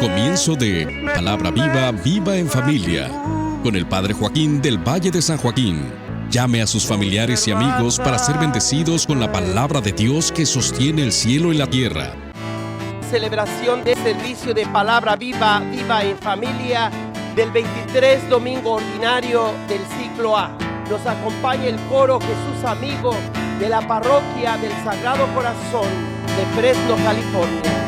comienzo de Palabra Viva, Viva en Familia, con el Padre Joaquín del Valle de San Joaquín. Llame a sus familiares y amigos para ser bendecidos con la palabra de Dios que sostiene el cielo y la tierra. Celebración de servicio de Palabra Viva, Viva en Familia, del 23 domingo ordinario del ciclo A. Nos acompaña el coro Jesús Amigo de la parroquia del Sagrado Corazón de Fresno, California.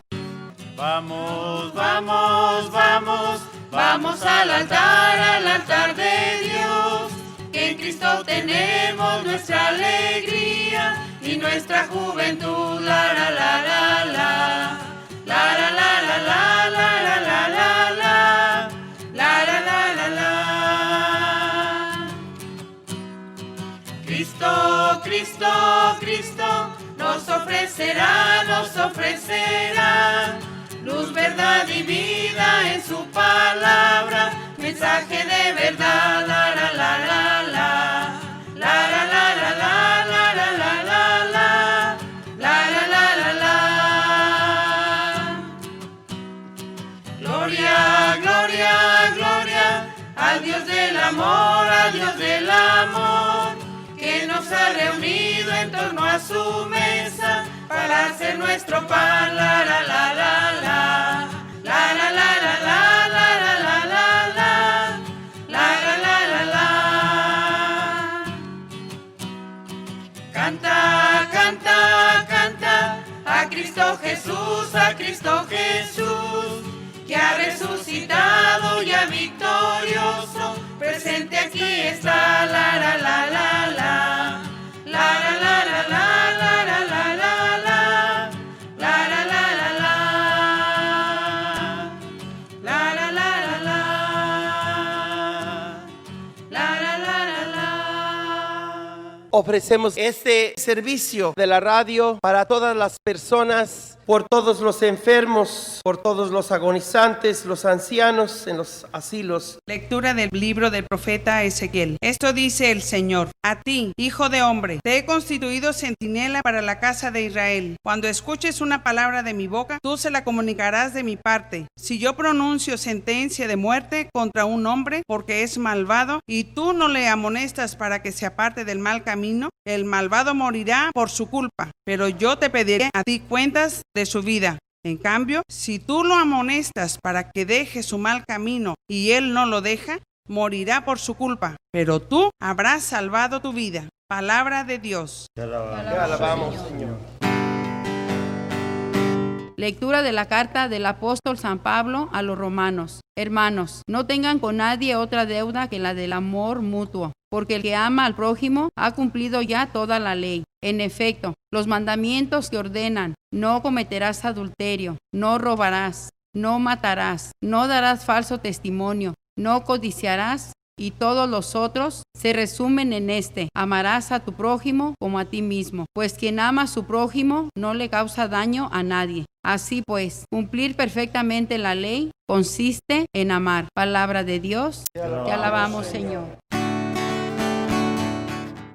Vamos, vamos, vamos, vamos al altar de Dios, que en Cristo tenemos nuestra alegría y nuestra juventud. La la la la la, la la la la la, la la la la la, la la la la la. Cristo, Cristo, Cristo nos ofrecerá luz, verdad y vida en su palabra, mensaje de verdad. La la la la la, la la la la la, la la la la la, la la la la la. Gloria, gloria, gloria al Dios del amor, al Dios del amor, que nos ha reunido en torno a su mesa para hacer nuestro pan. La la la la la, la la la la la, la la la la la, la la la la la. Canta, canta, canta a Cristo Jesús, a Cristo Jesús, que ha resucitado ya victorioso, presente aquí está. La la la la la, la la la la la, la la la la la, la la la la la, la la la la la, la la la la la. Ofrecemos este servicio de la radio para todas las personas, por todos los enfermos, por todos los agonizantes, los ancianos en los asilos. Lectura del libro del profeta Ezequiel. Esto dice el Señor: a ti, hijo de hombre, te he constituido centinela para la casa de Israel. Cuando escuches una palabra de mi boca, tú se la comunicarás de mi parte. Si yo pronuncio sentencia de muerte contra un hombre porque es malvado, y tú no le amonestas para que se aparte del mal camino, el malvado morirá por su culpa, pero yo te pediré a ti cuentas de su vida. En cambio, si tú lo amonestas para que deje su mal camino y él no lo deja, morirá por su culpa, pero tú habrás salvado tu vida. Palabra de Dios. Te alabamos, Señor. Lectura de la carta del apóstol San Pablo a los romanos. Hermanos, no tengan con nadie otra deuda que la del amor mutuo, porque el que ama al prójimo ha cumplido ya toda la ley. En efecto, los mandamientos que ordenan: no cometerás adulterio, no robarás, no matarás, no darás falso testimonio, no codiciarás, y todos los otros se resumen en este: amarás a tu prójimo como a ti mismo. Pues quien ama a su prójimo no le causa daño a nadie. Así pues, cumplir perfectamente la ley consiste en amar. Palabra de Dios. Te alabamos, Señor.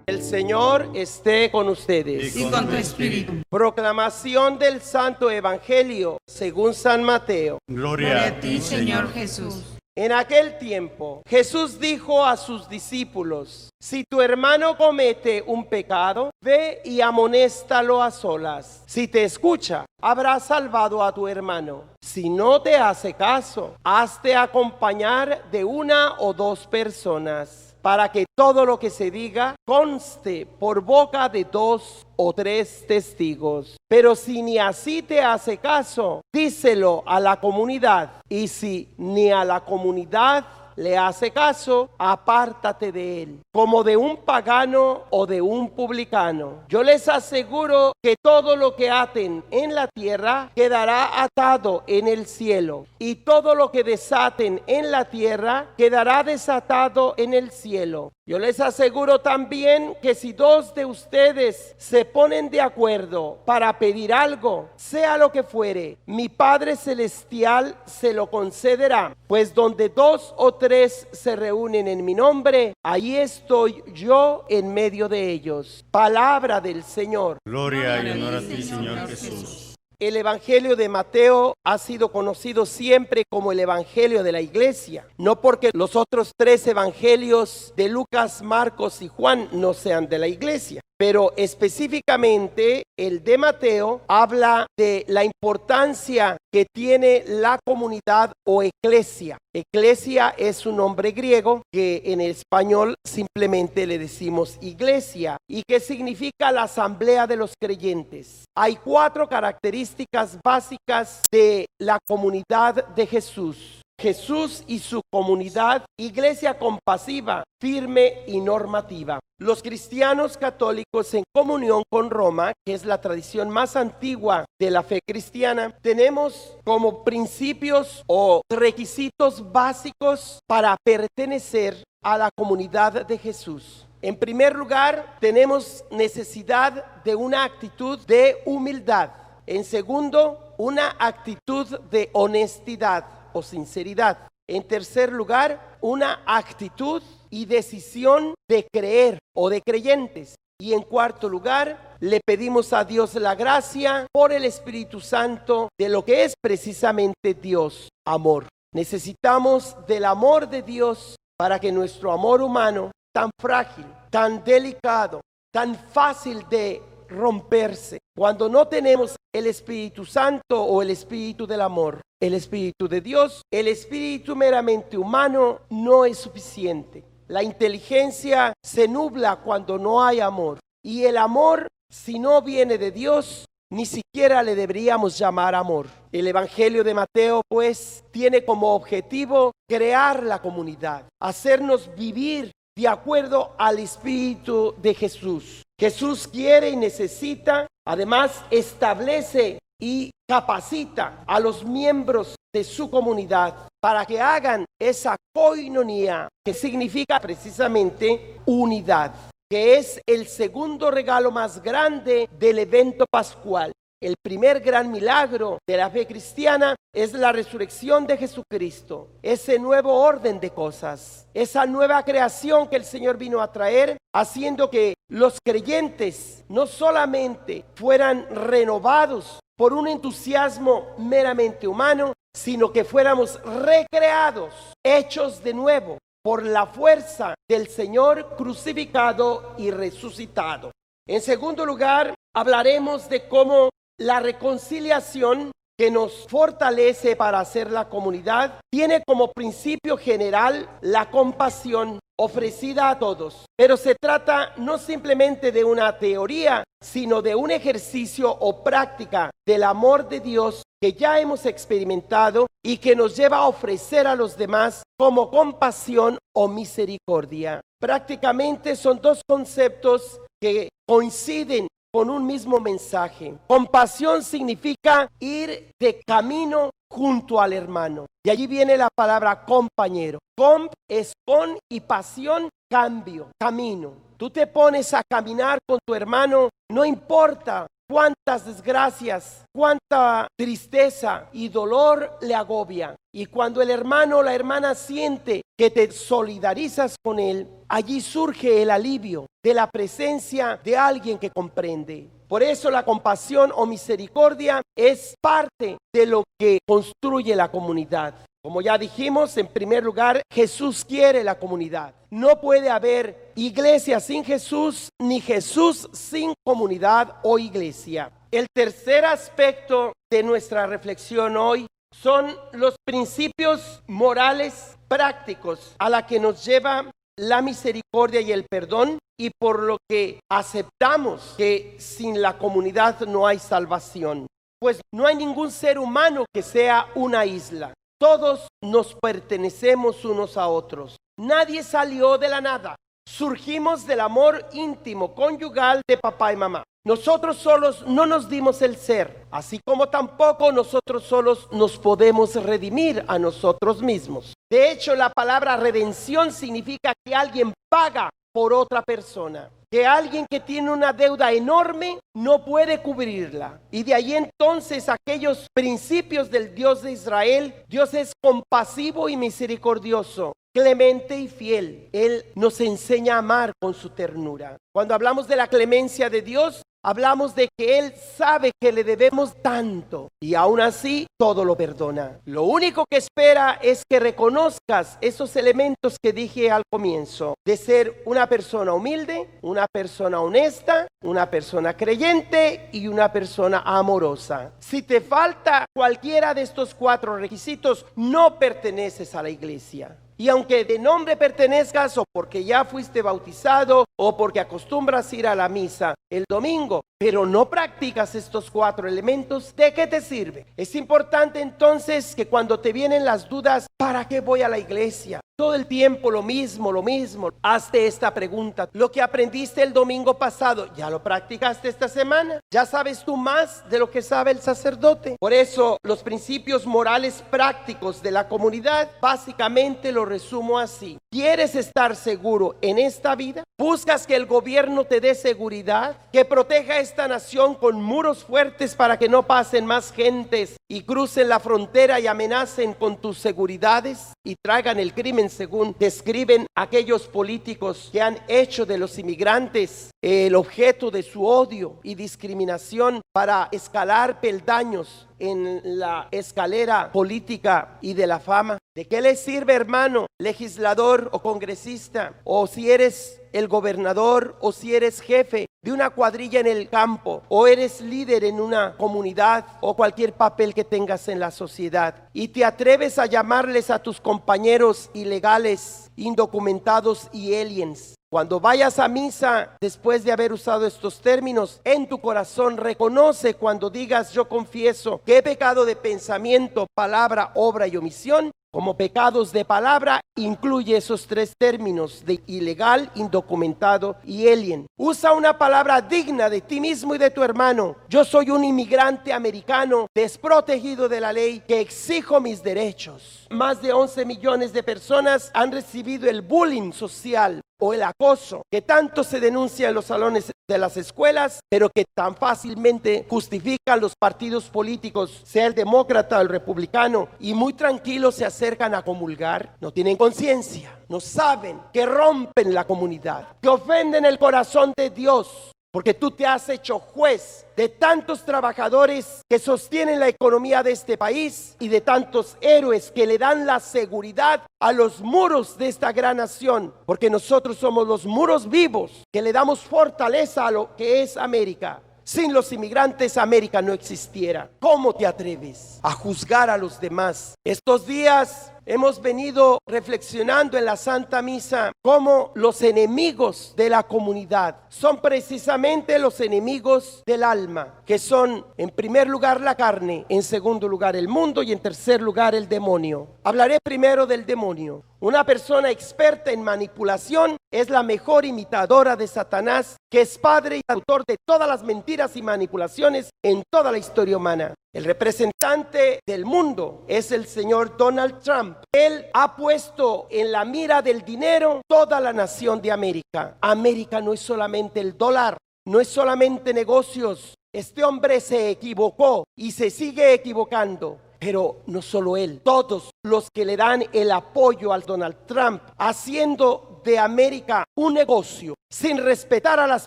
El Señor esté con ustedes. Y con tu espíritu. Proclamación del Santo Evangelio según San Mateo. Gloria a ti, Señor Jesús. En aquel tiempo, Jesús dijo a sus discípulos: si tu hermano comete un pecado, ve y amonéstalo a solas. Si te escucha, habrás salvado a tu hermano. Si no te hace caso, hazte acompañar de una o dos personas, para que todo lo que se diga conste por boca de 2 o 3 testigos. Pero si ni así te hace caso, díselo a la comunidad. Y si ni a la comunidad le hace caso, apártate de él, como de un pagano o de un publicano. Yo les aseguro que todo lo que aten en la tierra quedará atado en el cielo, y todo lo que desaten en la tierra quedará desatado en el cielo. Yo les aseguro también que si 2 de ustedes se ponen de acuerdo para pedir algo, sea lo que fuere, mi Padre Celestial se lo concederá. Pues donde 2 o 3 se reúnen en mi nombre, ahí estoy yo en medio de ellos. Palabra del Señor. Gloria y honor a ti, Señor Jesús. el Evangelio de Mateo ha sido conocido siempre como el Evangelio de la iglesia, no porque los otros 3 evangelios de Lucas, Marcos y Juan no sean de la iglesia, pero específicamente el de Mateo habla de la importancia que tiene la comunidad o eclesia. Eclesia es un nombre griego que en español simplemente le decimos iglesia y que significa la asamblea de los creyentes. Hay 4 características básicas de la comunidad de Jesús. Jesús y su comunidad, iglesia compasiva, firme y normativa. Los cristianos católicos en comunión con Roma, que es la tradición más antigua de la fe cristiana, tenemos como principios o requisitos básicos para pertenecer a la comunidad de Jesús. En primer lugar, tenemos necesidad de una actitud de humildad. En segundo, una actitud de honestidad o sinceridad. En tercer lugar, una actitud y decisión de creer o de creyentes. Y en cuarto lugar, le pedimos a Dios la gracia por el Espíritu Santo de lo que es precisamente Dios, amor. Necesitamos del amor de Dios para que nuestro amor humano, tan frágil, tan delicado, tan fácil de romperse, cuando no tenemos el Espíritu Santo o el Espíritu del amor, el Espíritu de Dios, el espíritu meramente humano no es suficiente. La inteligencia se nubla cuando no hay amor. Y el amor, si no viene de Dios, ni siquiera le deberíamos llamar amor. El Evangelio de Mateo, pues, tiene como objetivo crear la comunidad, hacernos vivir de acuerdo al Espíritu de Jesús. Jesús quiere y necesita, además establece y capacita a los miembros de su comunidad para que hagan esa koinonía, que significa precisamente unidad, que es el segundo regalo más grande del evento pascual. El primer gran milagro de la fe cristiana es la resurrección de Jesucristo, ese nuevo orden de cosas, esa nueva creación que el Señor vino a traer, haciendo que los creyentes no solamente fueran renovados por un entusiasmo meramente humano, sino que fuéramos recreados, hechos de nuevo por la fuerza del Señor crucificado y resucitado. En segundo lugar, hablaremos de cómo la reconciliación que nos fortalece para hacer la comunidad tiene como principio general la compasión ofrecida a todos. Pero se trata no simplemente de una teoría, sino de un ejercicio o práctica del amor de Dios que ya hemos experimentado y que nos lleva a ofrecer a los demás como compasión o misericordia. Prácticamente son 2 conceptos que coinciden con un mismo mensaje. Compasión significa ir de camino junto al hermano. Y allí viene la palabra compañero. Comp es con y pasión, cambio, camino. Tú te pones a caminar con tu hermano, no importa cuántas desgracias, cuánta tristeza y dolor le agobia. Y cuando el hermano o la hermana siente que te solidarizas con él, allí surge el alivio de la presencia de alguien que comprende. Por eso la compasión o misericordia es parte de lo que construye la comunidad. Como ya dijimos, en primer lugar, Jesús quiere la comunidad. No puede haber iglesia sin Jesús, ni Jesús sin comunidad o iglesia. El tercer aspecto de nuestra reflexión hoy son los principios morales prácticos a la que nos lleva la misericordia y el perdón, y por lo que aceptamos que sin la comunidad no hay salvación. Pues no hay ningún ser humano que sea una isla. Todos nos pertenecemos unos a otros. Nadie salió de la nada. Surgimos del amor íntimo, conyugal de papá y mamá. Nosotros solos no nos dimos el ser, así como tampoco nosotros solos nos podemos redimir a nosotros mismos. De hecho, la palabra redención significa que alguien paga por otra persona, que alguien que tiene una deuda enorme no puede cubrirla. Y de ahí entonces aquellos principios del Dios de Israel. Dios es compasivo y misericordioso, clemente y fiel. Él nos enseña a amar con su ternura. Cuando hablamos de la clemencia de Dios, hablamos de que Él sabe que le debemos tanto y aún así todo lo perdona. Lo único que espera es que reconozcas esos elementos que dije al comienzo, de ser una persona humilde, una persona honesta, una persona creyente y una persona amorosa. Si te falta cualquiera de estos 4 requisitos, no perteneces a la iglesia. Y aunque de nombre pertenezcas o porque ya fuiste bautizado o porque acostumbras ir a la misa el domingo, pero no practicas estos 4 elementos, ¿de qué te sirve? Es importante entonces que cuando te vienen las dudas, ¿para qué voy a la iglesia? Todo el tiempo lo mismo. Hazte esta pregunta. Lo que aprendiste el domingo pasado, ¿ya lo practicaste esta semana? ¿Ya sabes tú más de lo que sabe el sacerdote? Por eso, los principios morales prácticos de la comunidad, básicamente lo resumo así. ¿Quieres estar seguro en esta vida? ¿Buscas que el gobierno te dé seguridad? ¿Que proteja esta nación con muros fuertes para que no pasen más gentes y crucen la frontera y amenacen con tus seguridades y traigan el crimen según describen aquellos políticos que han hecho de los inmigrantes el objeto de su odio y discriminación para escalar peldaños en la escalera política y de la fama? ¿De qué le sirve, hermano, legislador o congresista, o si eres el gobernador, o si eres jefe de una cuadrilla en el campo, o eres líder en una comunidad, o cualquier papel que tengas en la sociedad, y te atreves a llamarles a tus compañeros ilegales, indocumentados y aliens? Cuando vayas a misa, después de haber usado estos términos, en tu corazón reconoce cuando digas: yo confieso que he pecado de pensamiento, palabra, obra y omisión. Como pecados de palabra, incluye esos 3 términos de ilegal, indocumentado y alien. Usa una palabra digna de ti mismo y de tu hermano. Yo soy un inmigrante americano desprotegido de la ley que exijo mis derechos. Más de 11 millones de personas han recibido el bullying social o el acoso que tanto se denuncia en los salones de las escuelas, pero que tan fácilmente justifican los partidos políticos, sea el demócrata o el republicano, y muy tranquilos se acercan a comulgar. No tienen conciencia, no saben que rompen la comunidad, que ofenden el corazón de Dios, porque tú te has hecho juez de tantos trabajadores que sostienen la economía de este país y de tantos héroes que le dan la seguridad a los muros de esta gran nación, porque nosotros somos los muros vivos que le damos fortaleza a lo que es América. Sin los inmigrantes, América no existiera. ¿Cómo te atreves a juzgar a los demás? Estos días hemos venido reflexionando en la Santa Misa cómo los enemigos de la comunidad son precisamente los enemigos del alma, que son en primer lugar la carne, en segundo lugar el mundo y en tercer lugar el demonio. Hablaré primero del demonio. Una persona experta en manipulación es la mejor imitadora de Satanás, que es padre y autor de todas las mentiras y manipulaciones en toda la historia humana. El representante del mundo es el señor Donald Trump. Él ha puesto en la mira del dinero toda la nación de América. América no es solamente el dólar, no es solamente negocios. Este hombre se equivocó y se sigue equivocando. Pero no solo él, todos los que le dan el apoyo al Donald Trump, haciendo de América un negocio, sin respetar a las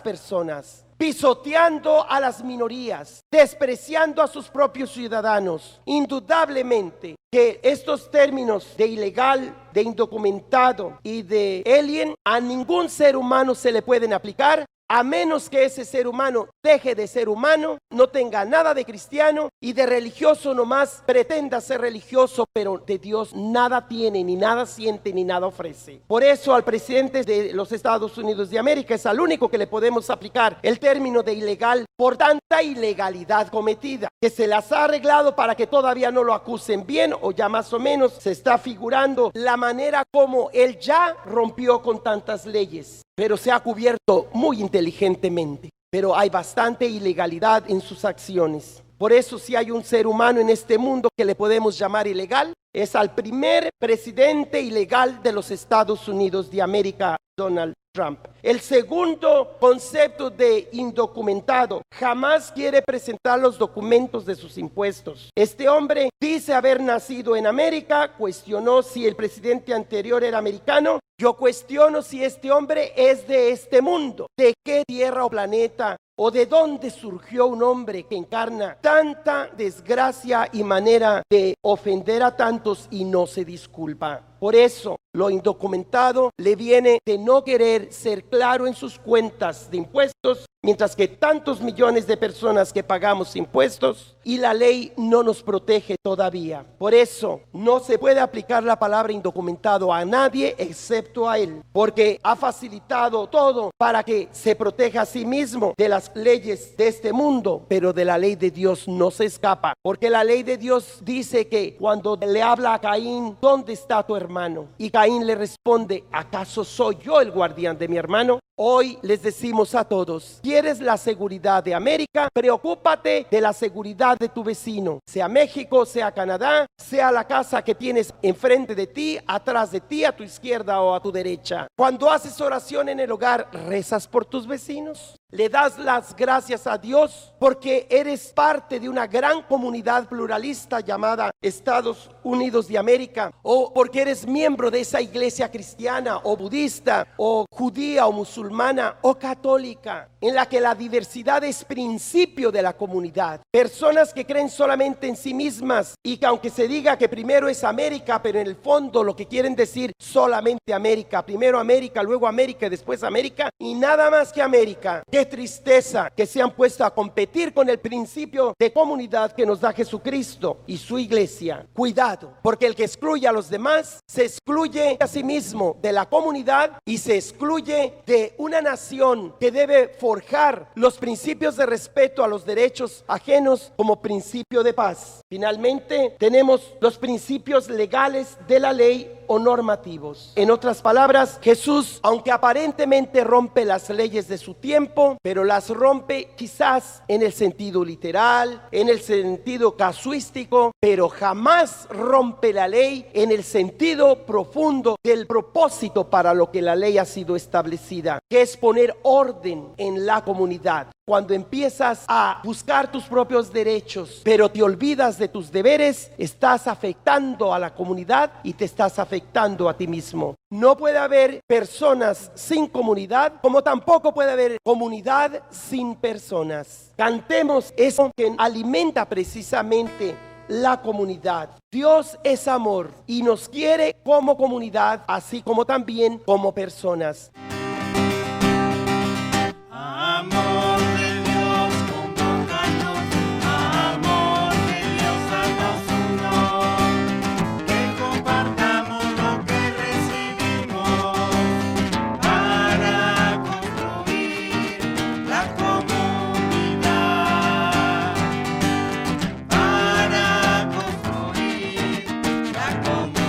personas, pisoteando a las minorías, despreciando a sus propios ciudadanos. Indudablemente que estos términos de ilegal, de indocumentado y de alien a ningún ser humano se le pueden aplicar, a menos que ese ser humano deje de ser humano, no tenga nada de cristiano y de religioso nomás pretenda ser religioso, pero de Dios nada tiene, ni nada siente, ni nada ofrece. Por eso al presidente de los Estados Unidos de América es al único que le podemos aplicar el término de ilegal por tanta ilegalidad cometida, que se las ha arreglado para que todavía no lo acusen bien, o ya más o menos se está figurando la manera como él ya rompió con tantas leyes, pero se ha cubierto muy inteligentemente. Pero hay bastante ilegalidad en sus acciones. Por eso, si hay un ser humano en este mundo que le podemos llamar ilegal, es al primer presidente ilegal de los Estados Unidos de América, Donald Trump. El segundo concepto de indocumentado: jamás quiere presentar los documentos de sus impuestos. Este hombre dice haber nacido en América, cuestionó si el presidente anterior era americano. Yo cuestiono si este hombre es de este mundo. ¿De qué tierra o planeta ¿O de dónde surgió un hombre que encarna tanta desgracia y manera de ofender a tantos y no se disculpa? Por eso, lo indocumentado le viene de no querer ser claro en sus cuentas de impuestos, mientras que tantos millones de personas que pagamos impuestos y la ley no nos protege todavía. Por eso, no se puede aplicar la palabra indocumentado a nadie excepto a él, porque ha facilitado todo para que se proteja a sí mismo de las leyes de este mundo, pero de la ley de Dios no se escapa, porque la ley de Dios dice que cuando le habla a Caín, ¿dónde está tu hermano? Y Caín le responde, ¿acaso soy yo el guardián de mi hermano? Hoy les decimos a todos, ¿quieres la seguridad de América? Preocúpate de la seguridad de tu vecino, sea México, sea Canadá, sea la casa que tienes enfrente de ti, atrás de ti, a tu izquierda o a tu derecha. Cuando haces oración en el hogar, ¿rezas por tus vecinos? ¿Le das las gracias a Dios porque eres parte de una gran comunidad pluralista llamada Estados Unidos de América? ¿O porque eres miembro de esa iglesia cristiana o budista o judía o musulmana o católica, en la que la diversidad es principio de la comunidad? Personas que creen solamente en sí mismas y que aunque se diga que primero es América, pero en el fondo lo que quieren decir solamente América, primero América, luego América y después América y nada más que América. Qué tristeza que se han puesto a competir con el principio de comunidad que nos da Jesucristo y su iglesia. Cuidado, porque el que excluye a los demás se excluye a sí mismo de la comunidad y se excluye de una nación que debe forjar los principios de respeto a los derechos ajenos como principio de paz. Finalmente, tenemos los principios legales de la ley o normativos. En otras palabras, Jesús, aunque aparentemente rompe las leyes de su tiempo, pero las rompe quizás en el sentido literal, en el sentido casuístico, pero jamás rompe la ley en el sentido profundo del propósito para lo que la ley ha sido establecida, que es poner orden en la comunidad. Cuando empiezas a buscar tus propios derechos, pero te olvidas de tus deberes, estás afectando a la comunidad y te estás afectando a ti mismo. No puede haber personas sin comunidad, como tampoco puede haber comunidad sin personas. Cantemos eso que alimenta precisamente la comunidad. Dios es amor y nos quiere como comunidad, así como también como personas. Amor de Dios, convócanos, amor de Dios, haznos uno, que compartamos lo que recibimos para construir la comunidad, para construir la comunidad.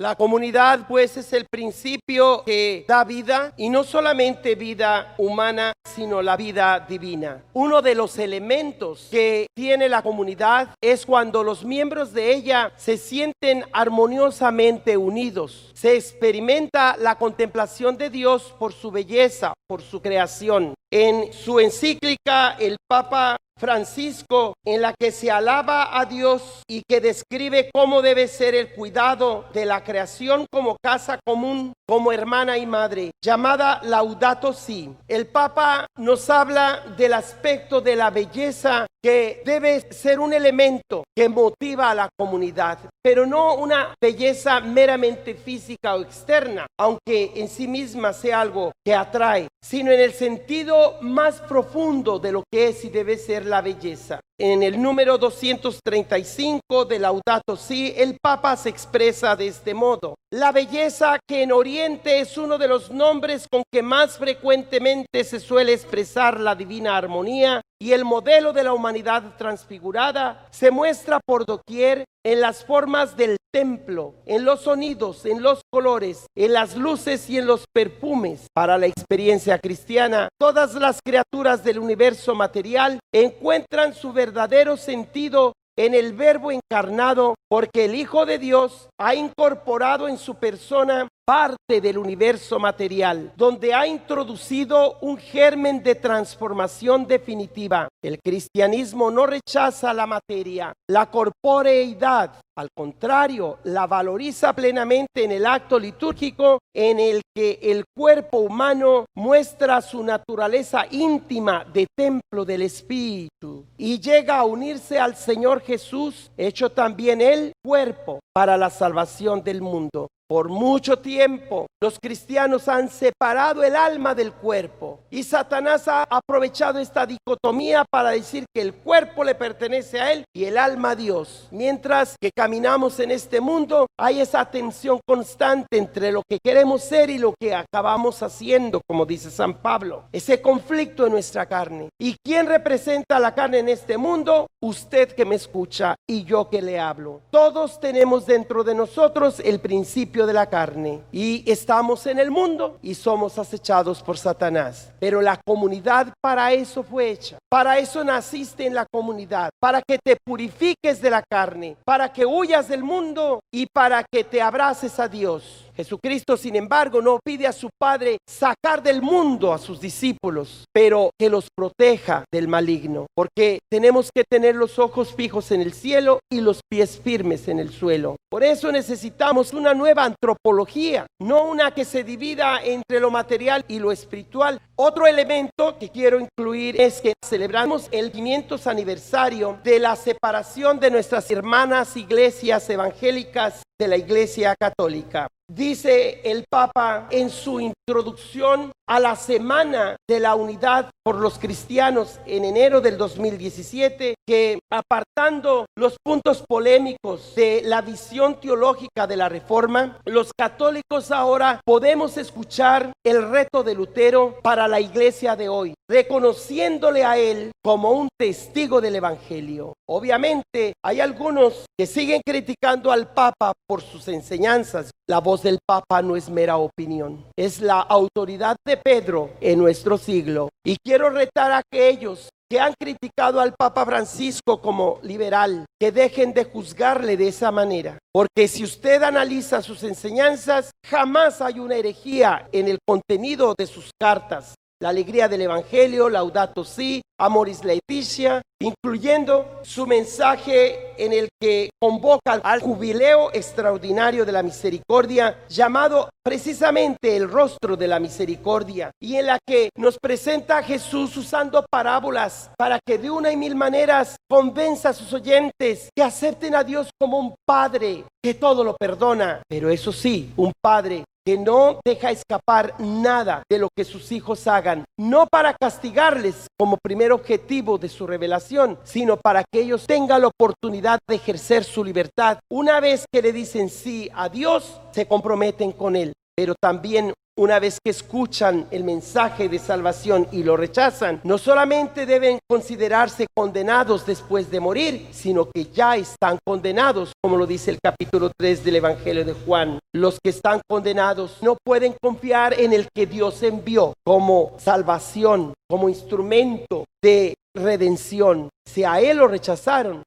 La comunidad, pues, es el principio que da vida, y no solamente vida humana, sino la vida divina. Uno de los elementos que tiene la comunidad es cuando los miembros de ella se sienten armoniosamente unidos. Se experimenta la contemplación de Dios por su belleza, por su creación. En su encíclica, el Papa Francisco, en la que se alaba a Dios y que describe cómo debe ser el cuidado de la creación como casa común, como hermana y madre, llamada Laudato Si. El Papa nos habla del aspecto de la belleza que debe ser un elemento que motiva a la comunidad, pero no una belleza meramente física o externa, aunque en sí misma sea algo que atrae, sino en el sentido más profundo de lo que es y debe ser la belleza. En el número 235 de Laudato Si, el Papa se expresa de este modo: la belleza, que en Oriente es uno de los nombres con que más frecuentemente se suele expresar la divina armonía y el modelo de la humanidad transfigurada, se muestra por doquier en las formas del templo, en los sonidos, en los colores, en las luces y en los perfumes. Para la experiencia cristiana, todas las criaturas del universo material encuentran su verdadero sentido en el Verbo encarnado, porque el Hijo de Dios ha incorporado en su persona parte del universo material, donde ha introducido un germen de transformación definitiva. El cristianismo no rechaza la materia, la corporeidad. Al contrario, la valoriza plenamente en el acto litúrgico, en el que el cuerpo humano muestra su naturaleza íntima de templo del Espíritu y llega a unirse al Señor Jesús, hecho también el cuerpo para la salvación del mundo. Por mucho tiempo los cristianos han separado el alma del cuerpo, y Satanás ha aprovechado esta dicotomía para decir que el cuerpo le pertenece a él y el alma a Dios. Mientras que caminamos en este mundo, hay esa tensión constante entre lo que queremos ser y lo que acabamos haciendo, como dice San Pablo. Ese conflicto en nuestra carne. ¿Y quién representa la carne en este mundo? Usted que me escucha y yo que le hablo. Todos tenemos dentro de nosotros el principio de la carne, y estamos en el mundo y somos acechados por Satanás. Pero la comunidad para eso fue hecha. Para eso naciste en la comunidad, para que te purifiques de la carne, para que huyas del mundo y para que te abraces a Dios. Jesucristo, sin embargo, no pide a su Padre sacar del mundo a sus discípulos, pero que los proteja del maligno, porque tenemos que tener los ojos fijos en el cielo y los pies firmes en el suelo. Por eso necesitamos una nueva antropología, no una que se divida entre lo material y lo espiritual. Otro elemento que quiero incluir es que celebramos el 500 aniversario de la separación de nuestras hermanas iglesias evangélicas de la Iglesia Católica. Dice el Papa en su introducción a la Semana de la Unidad por los Cristianos en enero del 2017, que apartando los puntos polémicos de la visión teológica de la Reforma, los católicos ahora podemos escuchar el reto de Lutero para la iglesia de hoy, reconociéndole a él como un testigo del Evangelio. Obviamente hay algunos que siguen criticando al Papa por sus enseñanzas. La voz del Papa no es mera opinión, es la autoridad de Pedro en nuestro siglo. Y quiero retar a aquellos que han criticado al Papa Francisco como liberal, que dejen de juzgarle de esa manera, porque si usted analiza sus enseñanzas, jamás hay una herejía en el contenido de sus cartas. La alegría del Evangelio, Laudato Si, Amoris Laetitia, incluyendo su mensaje en el que convoca al jubileo extraordinario de la misericordia, llamado precisamente el rostro de la misericordia, y en la que nos presenta a Jesús usando parábolas para que de una y mil maneras convenza a sus oyentes que acepten a Dios como un Padre que todo lo perdona, pero eso sí, un Padre que no deja escapar nada de lo que sus hijos hagan, no para castigarles como primer objetivo de su revelación, sino para que ellos tengan la oportunidad de ejercer su libertad. Una vez que le dicen sí a Dios, se comprometen con Él, pero también una vez que escuchan el mensaje de salvación y lo rechazan, no solamente deben considerarse condenados después de morir, sino que ya están condenados, como lo dice el capítulo 3 del Evangelio de Juan. Los que están condenados no pueden confiar en el que Dios envió como salvación, como instrumento de redención. Si a Él lo rechazaron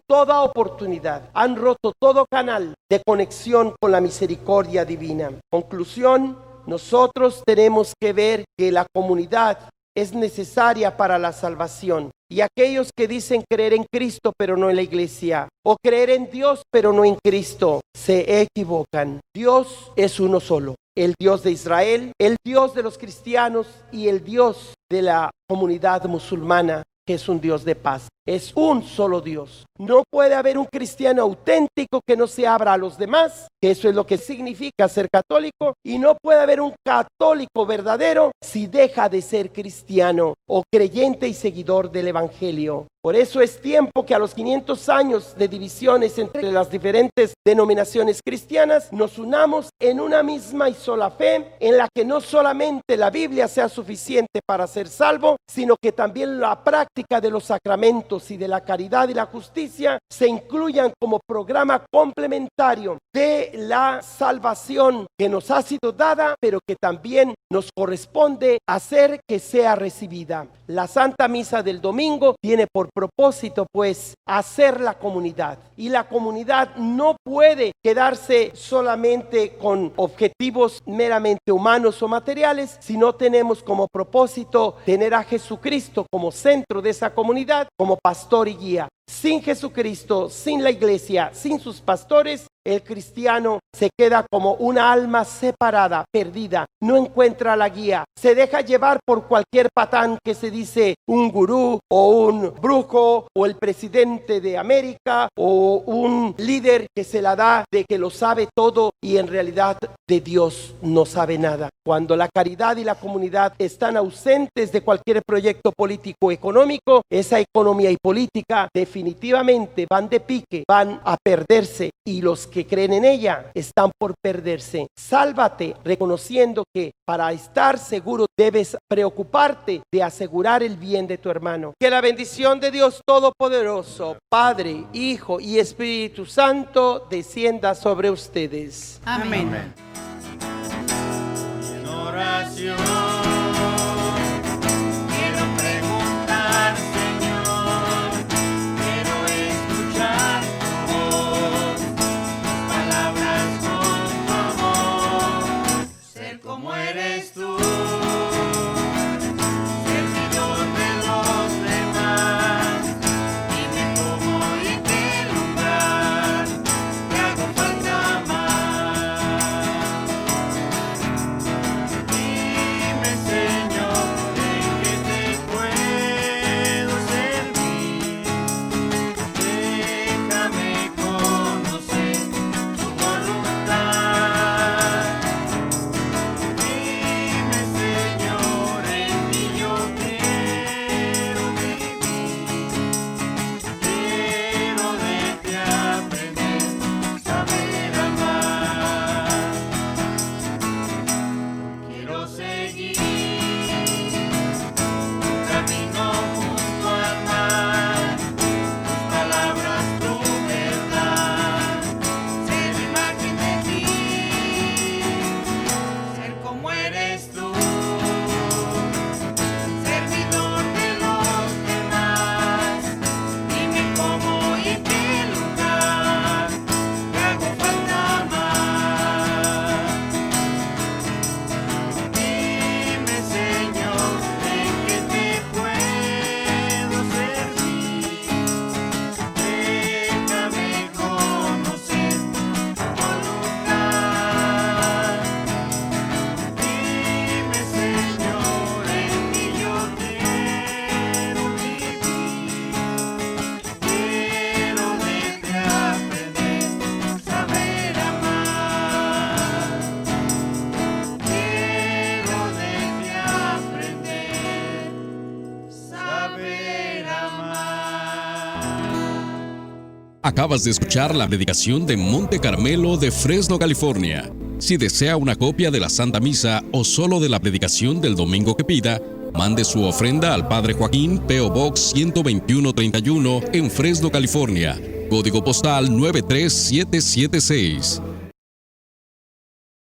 toda oportunidad, han roto todo canal de conexión con la misericordia divina. Conclusión, nosotros tenemos que ver que la comunidad es necesaria para la salvación. Y aquellos que dicen creer en Cristo pero no en la iglesia, o creer en Dios pero no en Cristo, se equivocan. Dios es uno solo. El Dios de Israel, el Dios de los cristianos y el Dios de la comunidad musulmana, que es un Dios de paz. Es un solo Dios. No puede haber un cristiano auténtico que no se abra a los demás, que eso es lo que significa ser católico, y no puede haber un católico verdadero si deja de ser cristiano o creyente y seguidor del Evangelio. Por eso es tiempo que a los 500 años de divisiones entre las diferentes denominaciones cristianas, nos unamos en una misma y sola fe, en la que no solamente la Biblia sea suficiente para ser salvo, sino que también la práctica de los sacramentos y de la caridad y la justicia se incluyan como programa complementario de la salvación que nos ha sido dada, pero que también nos corresponde hacer que sea recibida. La Santa Misa del domingo tiene por propósito, pues, hacer la comunidad. Y la comunidad no puede quedarse solamente con objetivos meramente humanos o materiales, sino tenemos como propósito tener a Jesucristo como centro de esa comunidad, como pastor y guía. Sin Jesucristo, sin la iglesia, sin sus pastores, el cristiano se queda como una alma separada, perdida, no encuentra la guía, se deja llevar por cualquier patán que se dice un gurú o un brujo o el presidente de América o un líder que se la da de que lo sabe todo y en realidad de Dios no sabe nada. Cuando la caridad y la comunidad están ausentes de cualquier proyecto político o económico, esa economía y política definitivamente van de pique, van a perderse, y los que creen en ella están por perderse. Sálvate reconociendo que para estar seguro debes preocuparte de asegurar el bien de tu hermano. Que la bendición de Dios Todopoderoso, Padre, Hijo y Espíritu Santo descienda sobre ustedes. Amén. Amén. En oración quiero preguntar, Señor, quiero escuchar tu voz, tus palabras con tu amor, ser como eres tú, servidor de los demás. Dime cómo y en qué lugar te hago falta más. Dime, Señor, en qué te puedo servir. Déjame conocer tu voluntad. Dime, Señor, en ti yo quiero vivir. Quiero de ti aprender, saber amar. Quiero seguir tu camino junto al mar, tus palabras, tu verdad, ser imagen de ti, ser como eres tú, servidor de los demás. Dime cómo y en qué lugar te hago falta más. Dime, Señor, en qué te puedo servir. Déjame conocer tu voluntad. Dime, Señor, en ti yo quiero vivir. Quiero de ti aprender, saber amar. Quiero de ti aprender, saber amar. Acabas de escuchar la predicación de Monte Carmelo de Fresno, California. Si desea una copia de la Santa Misa o solo de la predicación del domingo que pida, mande su ofrenda al Padre Joaquín, P.O. Box 12131 en Fresno, California. Código postal 93776.